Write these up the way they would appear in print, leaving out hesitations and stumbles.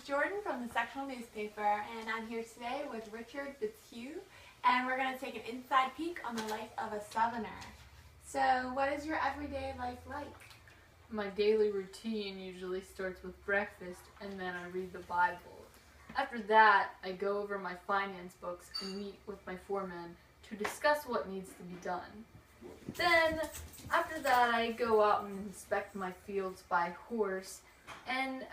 Jordan from the Sectional newspaper, and I'm here today with Richard Fitzhugh, and we're going to take an inside peek on the life of a Southerner. So, what is your everyday life like? My daily routine usually starts with breakfast, and then I read the Bible. After that, I go over my finance books and meet with my foreman to discuss what needs to be done. Then, after that, I go out and inspect my fields by horse. And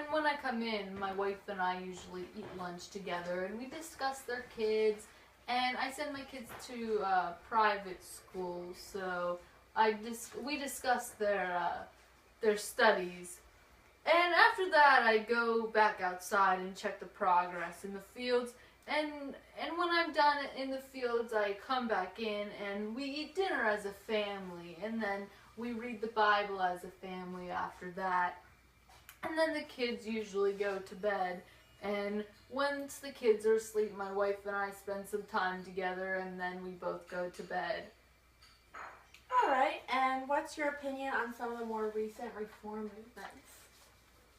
when I come in, my wife and I usually eat lunch together, and we discuss their kids. And I send my kids to private school, so we discuss their studies. And after that, I go back outside and check the progress in the fields. And when I'm done in the fields, I come back in and we eat dinner as a family, and then we read the Bible as a family after that. And then the kids usually go to bed. And once the kids are asleep, my wife and I spend some time together, and then we both go to bed. Alright, and what's your opinion on some of the more recent reform movements?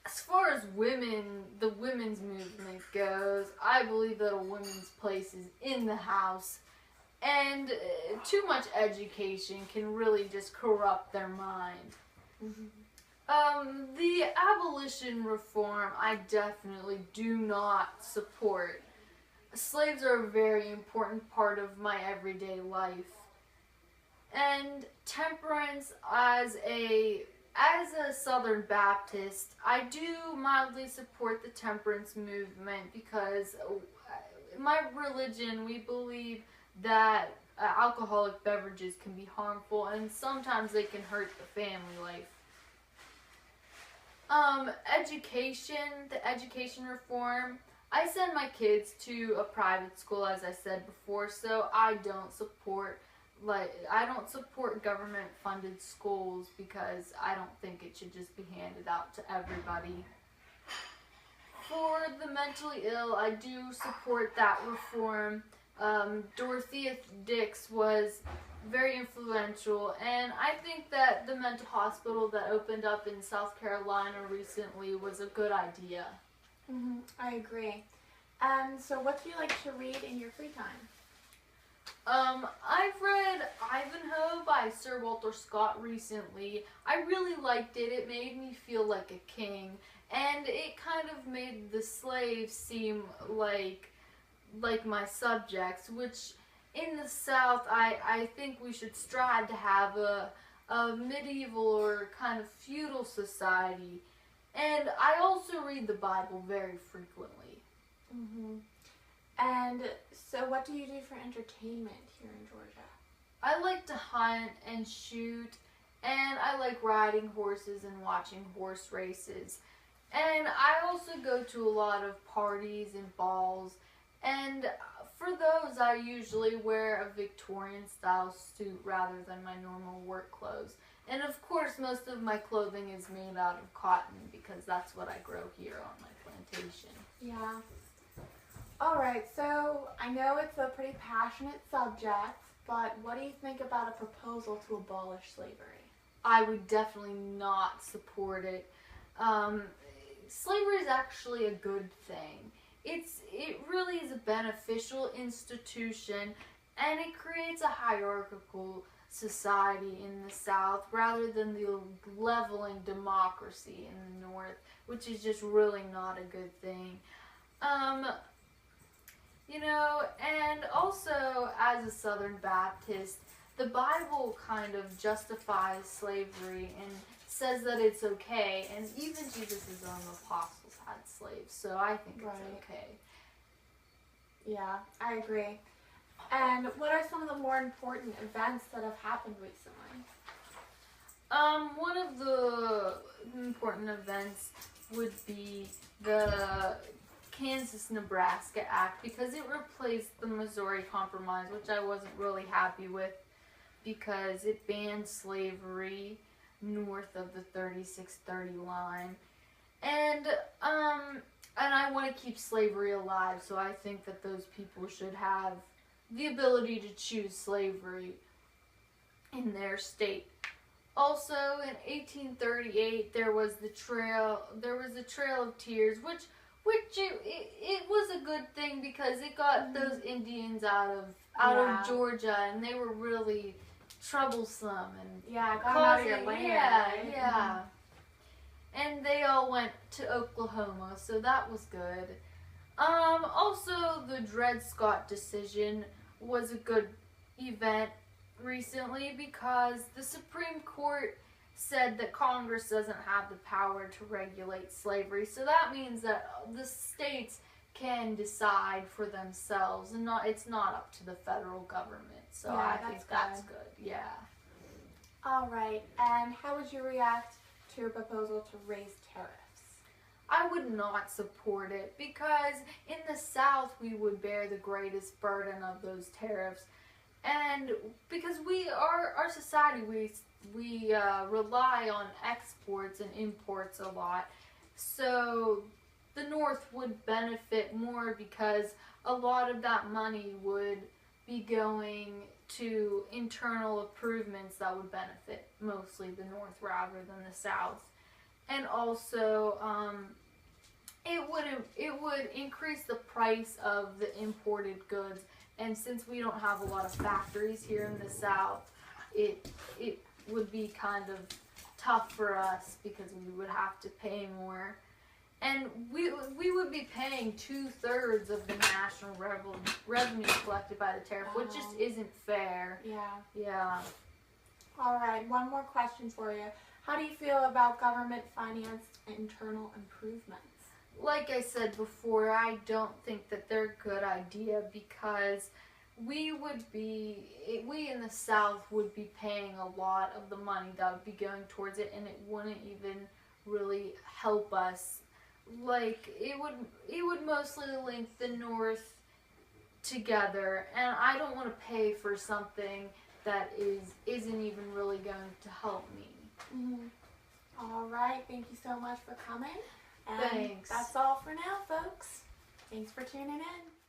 As far as the women's movement goes, I believe that a woman's place is in the house, and too much education can really just corrupt their mind. Mm-hmm. The abolition reform, I definitely do not support. Slaves are a very important part of my everyday life. And temperance, as a Southern Baptist, I do mildly support the temperance movement because in my religion, we believe that alcoholic beverages can be harmful, and sometimes they can hurt the family life. The education reform, I send my kids to a private school, as I said before, so I don't support government funded schools because I don't think it should just be handed out to everybody. For the mentally ill, I do support that reform. Dorothea Dix was very influential, and I think that the mental hospital that opened up in South Carolina recently was a good idea. Mm-hmm, I agree. So what do you like to read in your free time? I've read Ivanhoe by Sir Walter Scott recently. I really liked it. It made me feel like a king, and it kind of made the slaves seem like my subjects, which in the South, I think we should strive to have a medieval or kind of feudal society. And I also read the Bible very frequently. Mm-hmm. And so what do you do for entertainment here in Georgia? I like to hunt and shoot, and I like riding horses and watching horse races. And I also go to a lot of parties and balls, and for those I usually wear a Victorian style suit rather than my normal work clothes. And of course most of my clothing is made out of cotton because that's what I grow here on my plantation. Yeah. Alright, so I know it's a pretty passionate subject, but what do you think about a proposal to abolish slavery? I would definitely not support it. Slavery is actually a good thing. It really is a beneficial institution, and it creates a hierarchical society in the South rather than the leveling democracy in the North, which is just really not a good thing. And also as a Southern Baptist, the Bible kind of justifies slavery and says that it's okay, and even Jesus' own apostles had slaves, so I think it's okay. Yeah, I agree. And what are some of the more important events that have happened recently? One of the important events would be the Kansas-Nebraska Act, because it replaced the Missouri Compromise, which I wasn't really happy with because it banned slavery north of the 3630 line. And I want to keep slavery alive, so I think that those people should have the ability to choose slavery in their state. Also, in 1838, there was the Trail of Tears, which it was a good thing because it got those Indians out of Georgia, and they were really troublesome and got out of your land. Yeah. And they all went to Oklahoma, so that was good. Also, the Dred Scott decision was a good event recently because the Supreme Court said that Congress doesn't have the power to regulate slavery. So that means that the states can decide for themselves, and it's not up to the federal government. So I think that's good. Yeah. All right. And how would you react to a proposal to raise tariffs? I would not support it because in the South we would bear the greatest burden of those tariffs, and because our society we rely on exports and imports a lot, so the North would benefit more because a lot of that money would be going to internal improvements that would benefit mostly the North rather than the South. And also, it would increase the price of the imported goods. And since we don't have a lot of factories here in the South, it would be kind of tough for us because we would have to pay more. And we would be paying 2/3 of the national revenue collected by the tariff, which just isn't fair. Yeah. All right, one more question for you. How do you feel about government-financed internal improvements? Like I said before, I don't think that they're a good idea because we in the South would be paying a lot of the money that would be going towards it, and it wouldn't even really help us. Like, it would mostly link the North together, and I don't want to pay for something that isn't even really going to help me. All right, thank you so much for coming. And Thanks. that's all for now, folks. Thanks for tuning in.